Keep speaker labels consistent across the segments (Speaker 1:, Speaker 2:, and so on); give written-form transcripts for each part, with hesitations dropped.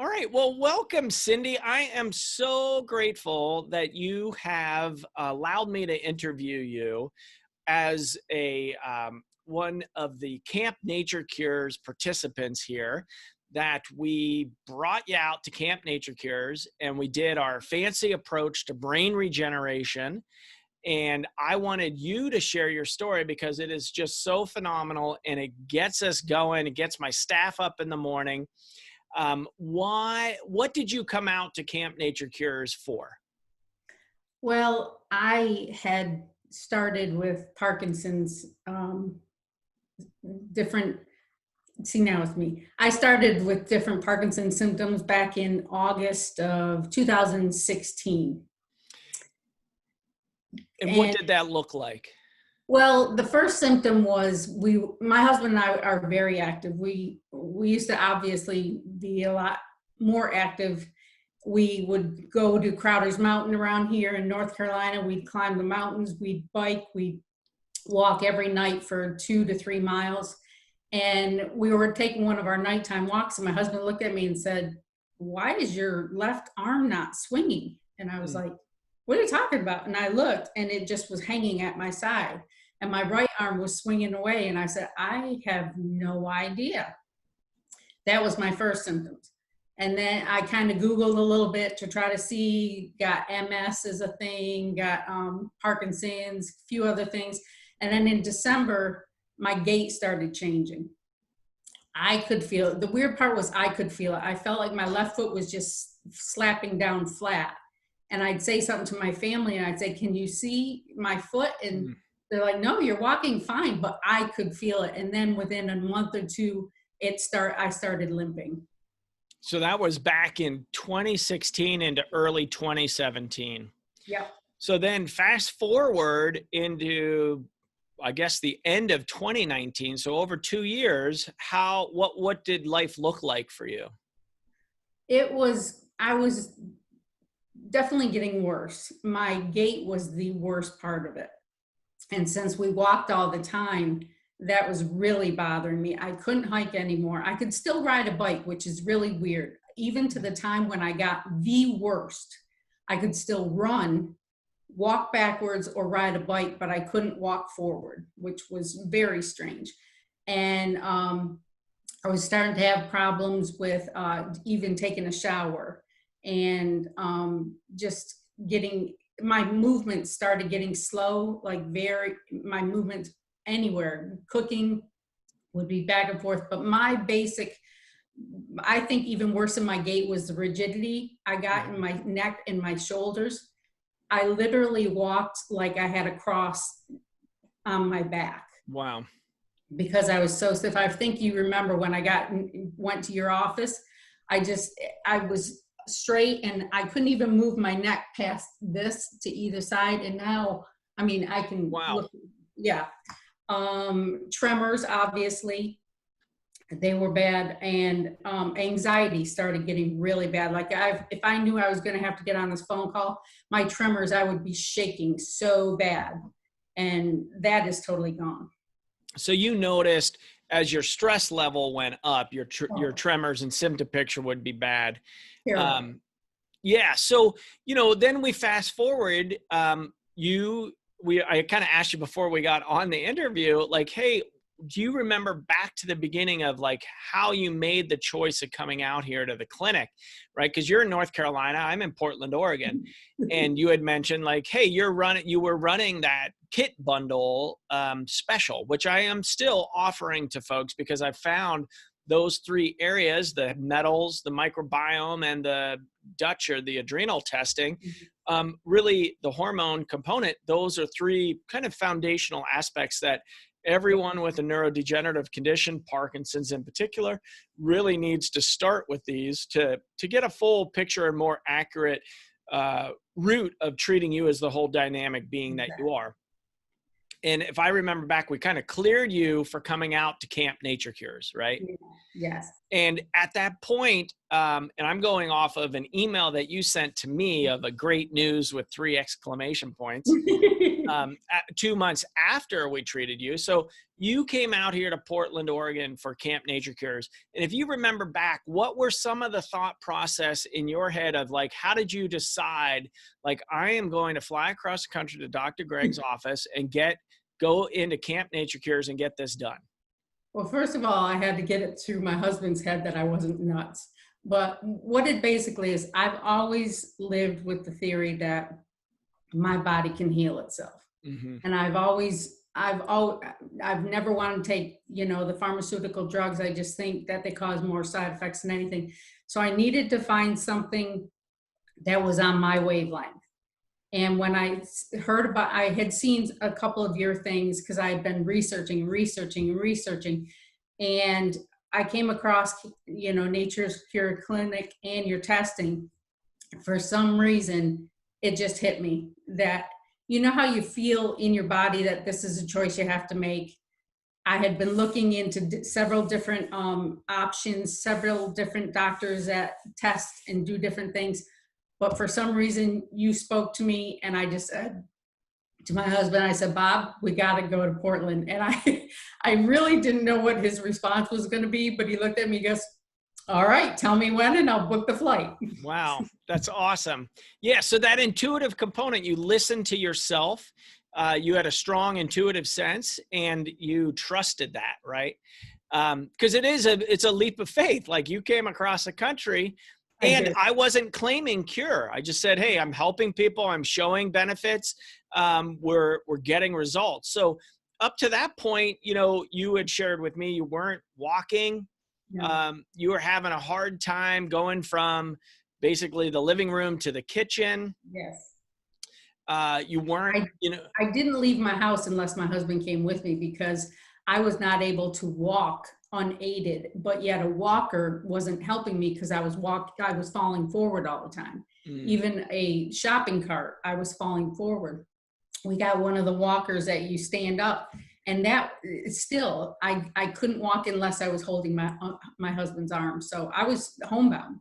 Speaker 1: All right. Well, welcome, Cynde. I am so grateful that you have allowed me to interview you as a one of the Camp Nature Cures participants here. That we brought you out to Camp Nature Cures and we did our fancy approach to brain regeneration. And I wanted you to share your story because it is just so phenomenal and it gets us going. It gets my staff up in the morning. What did you come out to Camp Nature Cures for?
Speaker 2: Well, I had started with Parkinson's, now it's me. I started with different Parkinson's symptoms back in August of 2016.
Speaker 1: And what did that look like?
Speaker 2: Well, the first symptom was my husband and I are very active. We used to obviously be a lot more active. We would go to Crowder's Mountain around here in North Carolina. We'd climb the mountains, we'd bike, we'd walk every night for 2 to 3 miles. And we were taking one of our nighttime walks and my husband looked at me and said, "Why is your left arm not swinging?" And I was like, "What are you talking about?" And I looked and it just was hanging at my side and my right arm was swinging away. And I said, "I have no idea." That was my first symptoms. And then I kind of Googled a little bit to try to see, got MS as a thing, got Parkinson's, a few other things. And then in December, my gait started changing. I could feel it. The weird part was I could feel it. I felt like my left foot was just slapping down flat. And I'd say something to my family and I'd say, "Can you see my foot?" And they're like, "No, you're walking fine." But I could feel it. And then within a month or two, I started limping.
Speaker 1: So that was back in 2016 into early 2017.
Speaker 2: Yeah.
Speaker 1: So then fast forward into, I guess, the end of 2019. So over 2 years, what did life look like for you?
Speaker 2: I was definitely getting worse. My gait was the worst part of it. And since we walked all the time, that was really bothering me. I couldn't hike anymore. I could still ride a bike, which is really weird. Even to the time when I got the worst, I could still run, walk backwards, or ride a bike, but I couldn't walk forward, which was very strange. And I was starting to have problems with even taking a shower and just getting, my movement started getting slow, my movement anywhere, cooking would be back and forth. But my basic, I think even worse than my gait was the rigidity I got in my neck and my shoulders. I literally walked like I had a cross on my back.
Speaker 1: Wow.
Speaker 2: Because I was so stiff. I think you remember when I went to your office, I was straight and I couldn't even move my neck past this to either side. And now, I mean, I can look, yeah. Tremors, obviously, they were bad. And anxiety started getting really bad. Like if I knew I was going to have to get on this phone call, my tremors, I would be shaking so bad. And that is totally gone.
Speaker 1: So you noticed as your stress level went up, your tremors and symptom picture would be bad. Yeah. So, then we fast forward, I kind of asked you before we got on the interview, like, hey, do you remember back to the beginning of like how you made the choice of coming out here to the clinic, right? Because you're in North Carolina, I'm in Portland, Oregon. And you had mentioned like, hey, you were running that kit bundle special, which I am still offering to folks because I found those 3 areas, the metals, the microbiome, and the Dutch or the adrenal testing, really the hormone component, those are 3 kind of foundational aspects that everyone with a neurodegenerative condition, Parkinson's in particular, really needs to start with these to get a full picture and more accurate route of treating you as the whole dynamic being that you are. And if I remember back, we kind of cleared you for coming out to Camp Nature Cures, right?
Speaker 2: Yes.
Speaker 1: And at that point, and I'm going off of an email that you sent to me of a great news with 3 exclamation points, 2 months after we treated you. So you came out here to Portland, Oregon for Camp Nature Cures. And if you remember back, what were some of the thought process in your head of like, how did you decide, like, I am going to fly across the country to Dr. Greg's office and go into Camp Nature Cures and get this done?
Speaker 2: Well, first of all, I had to get it through my husband's head that I wasn't nuts. But what it basically is, I've always lived with the theory that my body can heal itself.
Speaker 1: Mm-hmm.
Speaker 2: And I've never wanted to take, the pharmaceutical drugs. I just think that they cause more side effects than anything. So I needed to find something that was on my wavelength. And when I had seen a couple of your things, because I had been researching, and I came across, Nature's Cure Clinic and your testing. For some reason, it just hit me that, how you feel in your body that this is a choice you have to make. I had been looking into several different options, several different doctors that test and do different things. But for some reason, you spoke to me, and I just said to my husband, I said, Bob, we got to go to Portland. And I really didn't know what his response was going to be, but he looked at me and goes, all right, tell me when and I'll book the flight.
Speaker 1: Wow, that's awesome. Yeah, so that intuitive component, you listened to yourself, you had a strong intuitive sense, and you trusted that, right? Because it's a leap of faith. Like, you came across the country, and I wasn't claiming cure. I just said, hey, I'm helping people, I'm showing benefits, we're getting results. So up to that point, you had shared with me you weren't walking.
Speaker 2: No.
Speaker 1: You were having a hard time going from basically the living room to the kitchen.
Speaker 2: Yes.
Speaker 1: You weren't,
Speaker 2: I didn't leave my house unless my husband came with me, because I was not able to walk unaided, but yet a walker wasn't helping me because I was falling forward all the time. Even a shopping cart, I was falling forward. We got one of the walkers that you stand up, and that still, I couldn't walk unless I was holding my husband's arm. So I was homebound.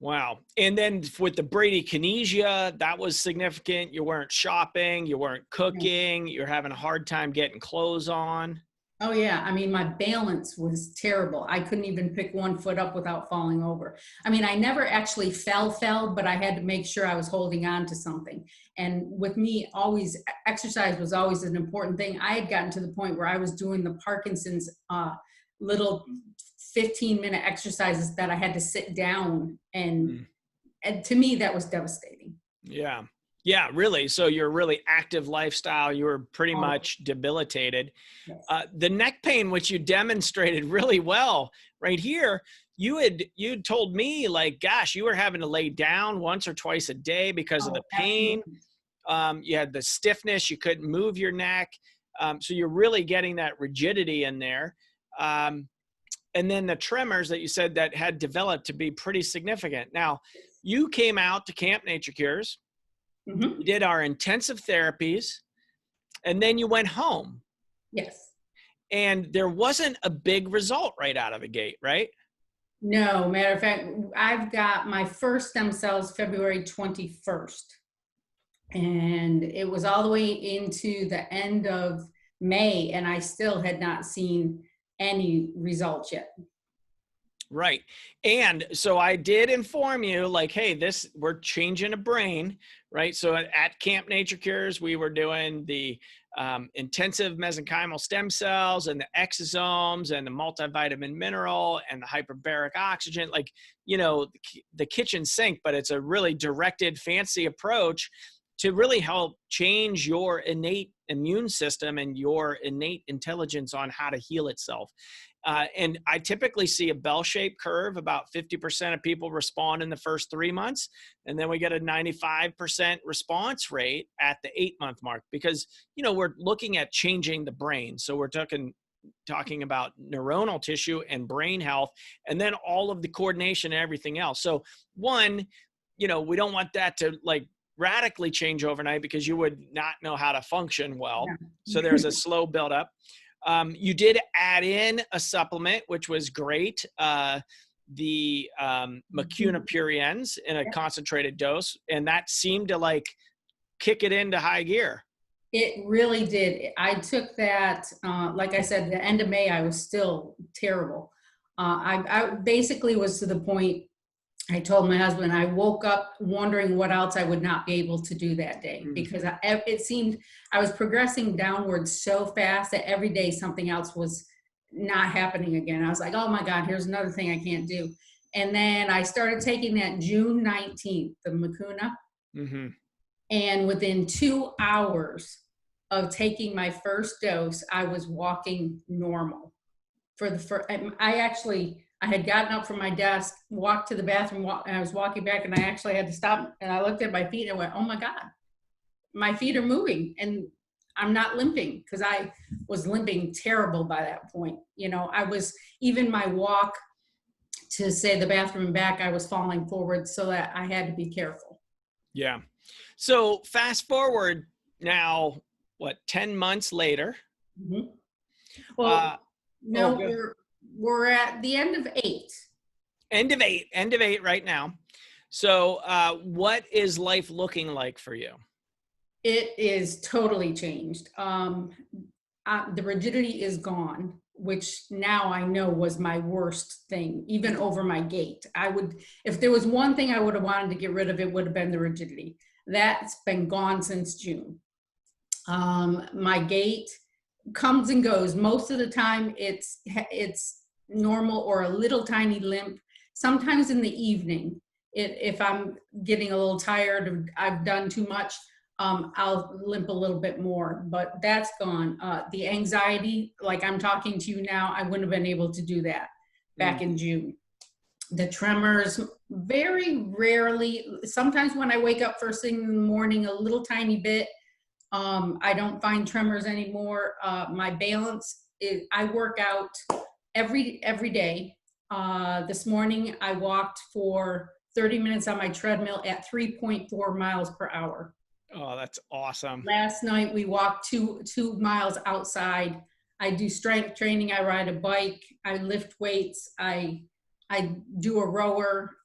Speaker 1: Wow. And then with the bradykinesia, that was significant. You weren't shopping, you weren't cooking, you're having a hard time getting clothes on.
Speaker 2: Oh yeah. I mean, my balance was terrible. I couldn't even pick one foot up without falling over. I mean, I never actually fell, but I had to make sure I was holding on to something. And with me, exercise was always an important thing. I had gotten to the point where I was doing the Parkinson's little 15-minute exercises that I had to sit down. And to me, that was devastating.
Speaker 1: Yeah. Yeah, really. So you're really active lifestyle. You were pretty much debilitated.
Speaker 2: Yes.
Speaker 1: The neck pain, which you demonstrated really well right here, you'd told me, like, gosh, you were having to lay down once or twice a day because of the pain. You had the stiffness. You couldn't move your neck. So you're really getting that rigidity in there. And then the tremors that you said that had developed to be pretty significant. Now, you came out to Camp Nature Cures.
Speaker 2: Mm-hmm.
Speaker 1: You did our intensive therapies, and then you went home.
Speaker 2: Yes.
Speaker 1: And there wasn't a big result right out of the gate, right?
Speaker 2: No, matter of fact, I've got my first stem cells February 21st. And it was all the way into the end of May, and I still had not seen any results yet.
Speaker 1: Right. And so I did inform you, like, hey, we're changing a brain, right? So at Camp Nature Cures, we were doing the intensive mesenchymal stem cells and the exosomes and the multivitamin mineral and the hyperbaric oxygen, like, the kitchen sink, but it's a really directed, fancy approach to really help change your innate immune system and your innate intelligence on how to heal itself. And I typically see a bell-shaped curve. About 50% of people respond in the first 3 months. And then we get a 95% response rate at the 8-month mark, because, we're looking at changing the brain. So we're talking about neuronal tissue and brain health, and then all of the coordination and everything else. So one, we don't want that to like radically change overnight, because you would not know how to function well. Yeah. So there's a slow buildup. You did add in a supplement, which was great. The Mucuna puriens in a concentrated dose, and that seemed to like kick it into high gear.
Speaker 2: It really did. I took that, like I said, the end of May, I was still terrible. I basically was to the point, I told my husband, I woke up wondering what else I would not be able to do that day, because it seemed I was progressing downwards so fast that every day something else was not happening again. I was like, oh my God, here's another thing I can't do. And then I started taking that June 19th, the Mucuna.
Speaker 1: Mm-hmm.
Speaker 2: And within 2 hours of taking my first dose, I was walking normal. For the first, I had gotten up from my desk, walked to the bathroom, and I was walking back, and I actually had to stop, and I looked at my feet and I went, oh my God, my feet are moving and I'm not limping, because I was limping terrible by that point. You know, I was, even my walk to say the bathroom and back, I was falling forward, so that I had to be careful.
Speaker 1: Yeah. So fast forward now, what, 10 months later?
Speaker 2: Mm-hmm. Well, we're at the end of 8.
Speaker 1: End of eight right now. So what is life looking like for you?
Speaker 2: It is totally changed. The rigidity is gone, which now I know was my worst thing, even over my gait. If there was one thing I would have wanted to get rid of, it would have been the rigidity. That's been gone since June. My gait comes and goes. Most of the time it's normal or a little tiny limp. Sometimes in the evening, if I'm getting a little tired, I've done too much, I'll limp a little bit more, but that's gone. The anxiety, like I'm talking to you now, I wouldn't have been able to do that back in June. The tremors, very rarely, sometimes when I wake up first thing in the morning, a little tiny bit, I don't find tremors anymore. My balance is, I work out every day. This morning I walked for 30 minutes on my treadmill at 3.4 miles per hour.
Speaker 1: Oh, that's awesome.
Speaker 2: Last night we walked 2 miles outside. I do strength training. I ride a bike. I lift weights. I do a rower.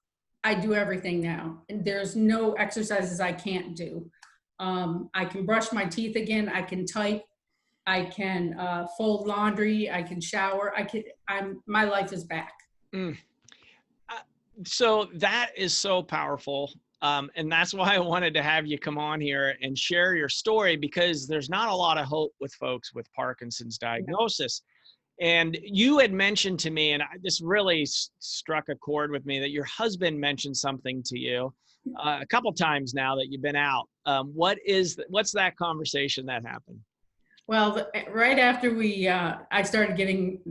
Speaker 2: I do everything now. And there's no exercises I can't do. I can brush my teeth again. I can type. I can fold laundry. I can shower. My life is back.
Speaker 1: So that is so powerful. And that's why I wanted to have you come on here and share your story, because there's not a lot of hope with folks with Parkinson's diagnosis. And you had mentioned to me, and this really struck a chord with me, that your husband mentioned something to you a couple times now that you've been out. What's that conversation that happened?
Speaker 2: Well, right after I started getting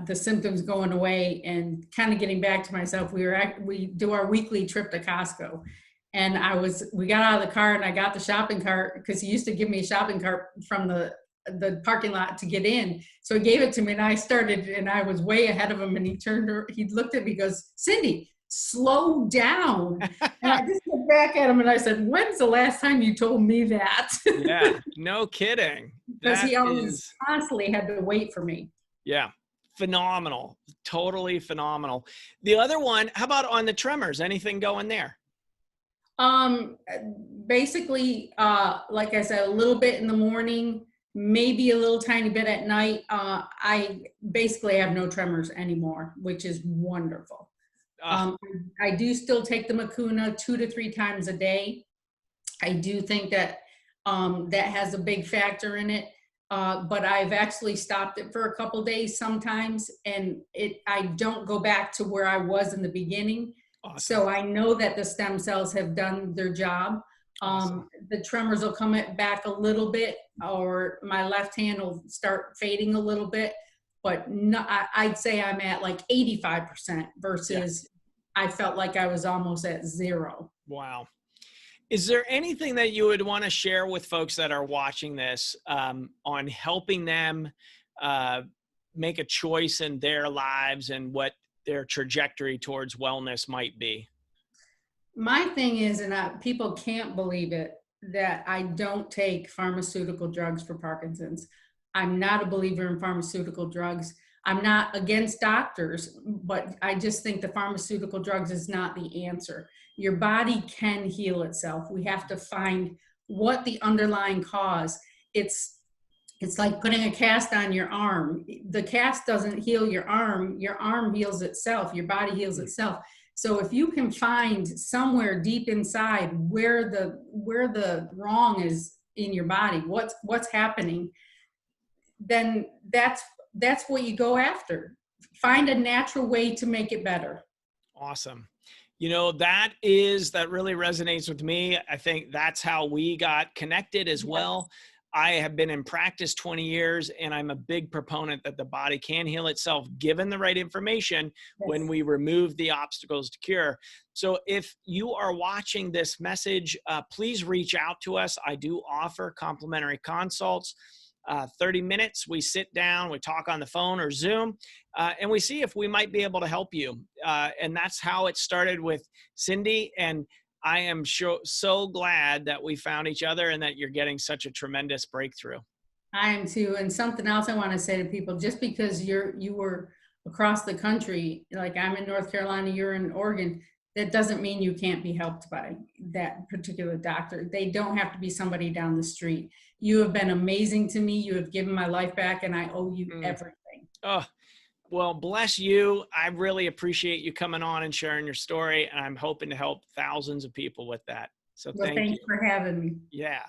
Speaker 2: the symptoms going away and kind of getting back to myself, we do our weekly trip to Costco, and we got out of the car and I got the shopping cart, because he used to give me a shopping cart from the parking lot to get in. So he gave it to me, and I was way ahead of him, and he looked at me, goes, "Cynde, slow down." And I just looked back at him and I said, "When's the last time you told me that?"
Speaker 1: Yeah, no kidding.
Speaker 2: Because he always constantly had to wait for me.
Speaker 1: Yeah, phenomenal. Totally phenomenal. The other one, how about on the tremors? Anything going there?
Speaker 2: Basically, like I said, a little bit in the morning, maybe a little tiny bit at night. I basically have no tremors anymore, which is wonderful. I do still take the Mucuna 2 to 3 times a day. I do think that that has a big factor in it, but I've actually stopped it for a couple days sometimes, and I don't go back to where I was in the beginning. Awesome. So I know that the stem cells have done their job. Awesome. The tremors will come back a little bit, or my left hand will start fading a little bit, but I'd say I'm at like 85% versus I felt like I was almost at 0.
Speaker 1: Wow. Is there anything that you would want to share with folks that are watching this on helping them make a choice in their lives and what their trajectory towards wellness might be?
Speaker 2: My thing is, and people can't believe it, that I don't take pharmaceutical drugs for Parkinson's. I'm not a believer in pharmaceutical drugs. I'm not against doctors, but I just think the pharmaceutical drugs is not the answer. Your body can heal itself. We have to find what the underlying cause. it's like putting a cast on your arm. The cast doesn't heal your arm heals itself, your body heals itself. So if you can find somewhere deep inside where the wrong is in your body, what's happening, then that's what you go after. Find a natural way to make it better.
Speaker 1: Awesome. That really resonates with me. I think that's how we got connected as well. I have been in practice 20 years, and I'm a big proponent that the body can heal itself given the right information when we remove the obstacles to cure. So if you are watching this message, please reach out to us. I do offer complimentary consults. 30 minutes, we sit down, we talk on the phone or Zoom, and we see if we might be able to help you. And that's how it started with Cynde. And I am so glad that we found each other and that you're getting such a tremendous breakthrough.
Speaker 2: I am too. And something else I want to say to people, just because you were across the country, like I'm in North Carolina, you're in Oregon, that doesn't mean you can't be helped by that particular doctor. They don't have to be somebody down the street. You have been amazing to me. You have given my life back, and I owe you everything.
Speaker 1: Oh, well, bless you. I really appreciate you coming on and sharing your story, and I'm hoping to help thousands of people with that. So thank you
Speaker 2: for having me.
Speaker 1: Yeah.